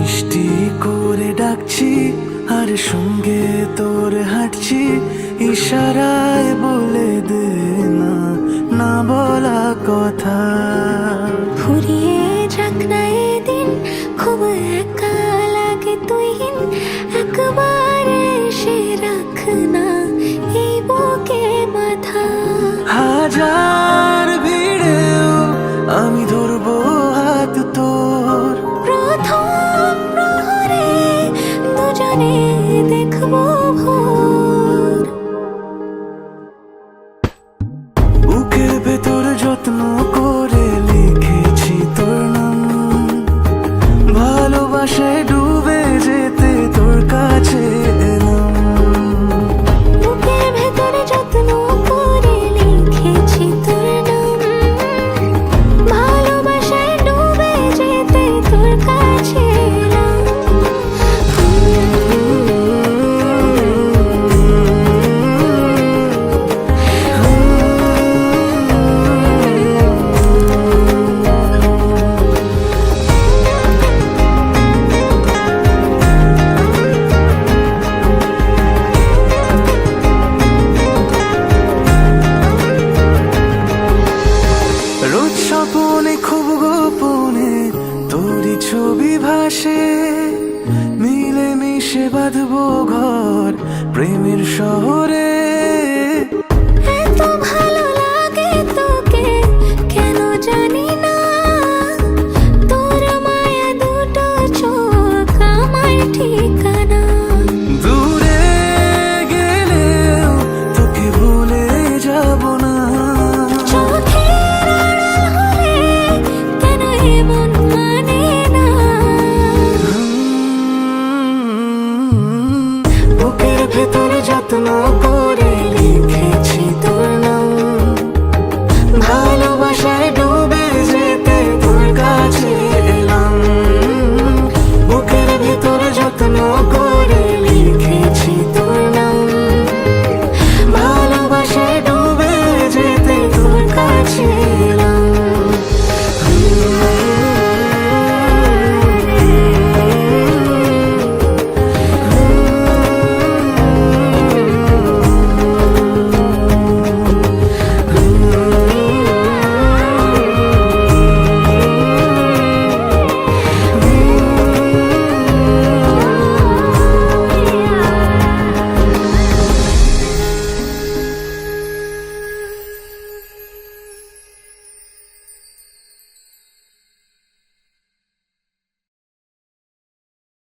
মিষ্টি করে ডাকছি আর সঙ্গে তোর হাঁটছি, ইশারায় বলে দে না না বলা কথা। ফুরিয়ে যাক না এদিন, খুব একা লাগে তুইহীন, একবার এসে রাখ না এই বুকে মাথা। হাজার ভিড়েও আমি ধরবো হাত তোর, প্রথম প্রহরে দুজনে দেখবো ভোর। বুকের ভেতর যত্ন করে লিখেছি তোর নাম, ভালোবাসায় ডুবে যেতে তোর কাছে এলাম। বুকের ভেতরে যত্ন করে লিখেছি তোর নাম, ভালোবাসায় ডুবে যেতে তোর কাছে এলাম। রোজ স্বপনে খুব গোপনে তোরই ছবি ভাসে, মিলে মিশে বাঁধবো ঘর প্রেমের শহরে। এত ভালো লাগে তোকে কেন জানি না, তোর মায়া দুটো চোখ আমার ঠিকানা। দূরে গেলেও তোকে ভুলে যাব না, চোখের আড়াল হলে কেন এমন মানে না। বুকের ভেতর যত্ন